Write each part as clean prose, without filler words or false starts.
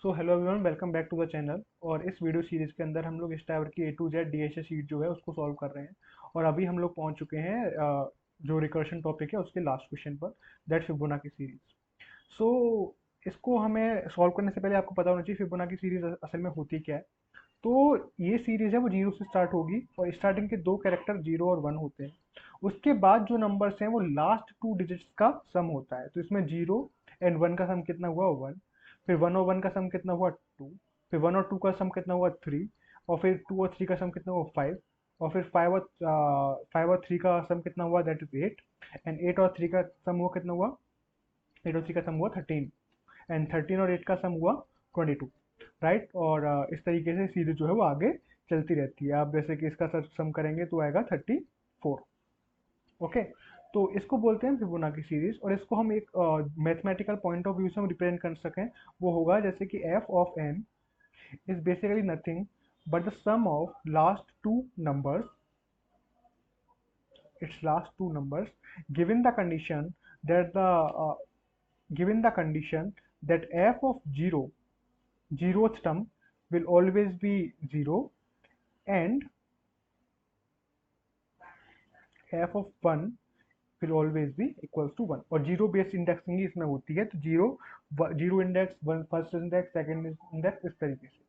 So hello everyone, welcome back to the channel. और इस video series के अंदर हम लोग इस टाइप की A to Z DHA sheet जो है उसको सॉल्व कर रहे हैं। और अभी हम लोग पहुंच चुके हैं जो रिकर्शन टॉपिक है उसके लास्ट क्वेश्चन पर, दैट फिबोनाची सीरीज। सो इसको हमें सॉल्व करने से पहले आपको पता होना चाहिए फिबोनाची सीरीज असल में होती क्या है। तो ये सीरीज है वो जीरो से स्टार्ट होगी और स्टार्टिंग के दो कैरेक्टर जीरो और वन होते हैं। उसके बाद जो नंबर्स हैं वो लास्ट टू डिजिट्स का सम होता है। तो इसमें जीरो एंड वन का सम कितना हुआ, वन। फिर वन और वन का सम कितना हुआ, टू। फिर वन और टू का सम कितना हुआ, थ्री। और फिर टू और थ्री का सम कितना हुआ, फाइव। और फिर फाइव और थ्री का सम कितना हुआ, that is eight. And eight और थ्री का सम हुआ कितना हुआ, एट और थ्री का सम हुआ थर्टीन। एंड थर्टीन और एट का सम हुआ ट्वेंटी टू। राइट। और इस तरीके से सीरीज जो है वो आगे चलती रहती है। आप जैसे कि इसका सम करेंगे तो आएगा थर्टी फोर। ओके। तो इसको बोलते हैं फिबोनाची सीरीज। और इसको हम एक मैथमेटिकल पॉइंट ऑफ व्यू से हम रिप्रेजेंट कर सकें, वो होगा जैसे कि F of N is basically nothing but the sum of last two numbers, its last two numbers, given the condition that the given the condition that f of 0, zeroth term, will always be 0, and f of 1 will always be equals to 1। और zero based indexing ही इसमें होती है। तो zero, zero index, one first index, second index, इस तरीके से।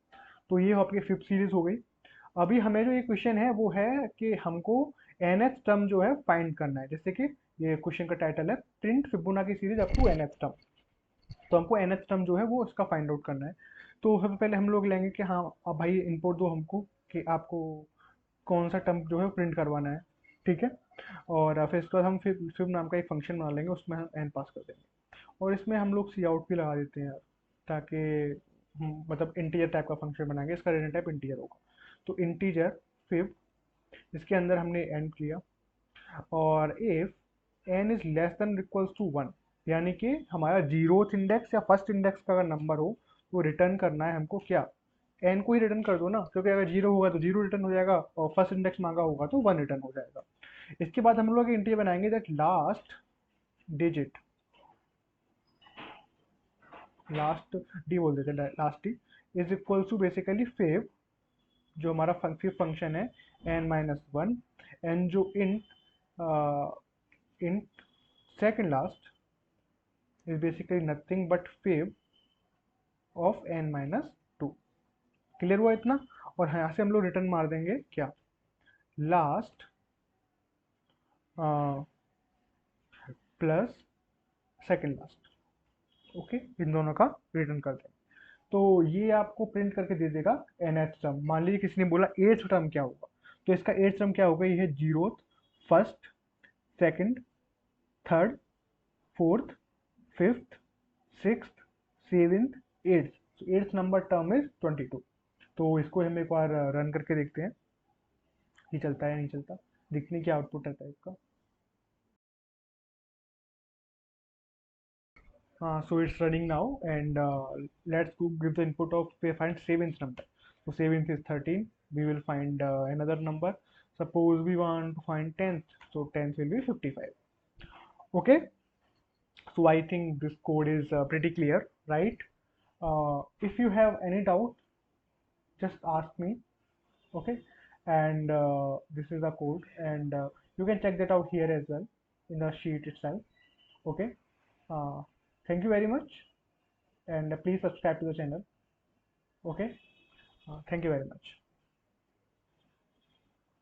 तो ये आपकी फिफ्थ सीरीज हो गई। अभी हमें जो ये क्वेश्चन है वो है कि हमको nth टर्म जो है फाइंड करना है। जैसे कि ये क्वेश्चन का टाइटल है print Fibonacci series up to nth term. तो हमको nth टर्म जो है वो उसका फाइंड आउट करना है। तो सबसे पहले हम लोग लेंगे कि हाँ, अब भाई इनपुट दो हमको कि आपको कौन सा टर्म जो है प्रिंट करवाना है। ठीक है। और फिर इसके बाद हम फिर फिब नाम का एक फंक्शन बना लेंगे, उसमें हम एन पास कर देंगे। और इसमें हम लोग सी आउट भी लगा देते हैं यार, ताकि मतलब इंटीजर टाइप का फंक्शन बनाएंगे, इसका रिटर्न टाइप इंटीजर होगा। तो इंटीजर फिब, इसके अंदर हमने एन किया। और if N is less than equals to one, यानी कि हमारा जीरोथ इंडेक्स या फर्स्ट इंडेक्स का अगर नंबर हो तो रिटर्न करना है हमको क्या, एन को ही रिटर्न कर दो ना, क्योंकि अगर जीरो होगा तो जीरो रिटर्न हो जाएगा और फर्स्ट इंडेक्स मांगा होगा तो वन रिटर्न हो जाएगा। इसके बाद हम लोग इंटीजर बनाएंगे that last digit, last D बोल देते हैं, last D is equal to basically fib, जो हमारा फिफ्थ फंक्शन है, एन माइनस वन। एन जो int second last is basically nothing but fib of N minus two. Clear हुआ इतना। और यहाँ से हम लोग रिटर्न मार देंगे क्या, last plus second last. Okay, इन दोनों का रिटर्न कर देंगे। तो ये आपको प्रिंट करके दे देगा nth टर्म। मान लीजिए किसी ने बोला एथ टर्म क्या होगा, तो इसका एथ टर्म क्या होगा, ये है zeroth, first, second, third, fourth, fifth, sixth, seventh, eighth. Eighth number term is 22। तो इसको हम एक बार रन करके देखते हैं ये चलता है या नहीं चलता, देखने की आउटपुट आता है इसका। So it's running now, and let's go give the input of find seventh number. So seventh is 13. We will find another number. Suppose we want to find tenth, so tenth will be 55. Okay. So I think this code is pretty clear, right? If you have any doubt, just ask me. Okay. And this is the code, and you can check that out here as well in the sheet itself. Okay. Uh, Thank you very much, and please subscribe to the channel. Okay. Thank you very much.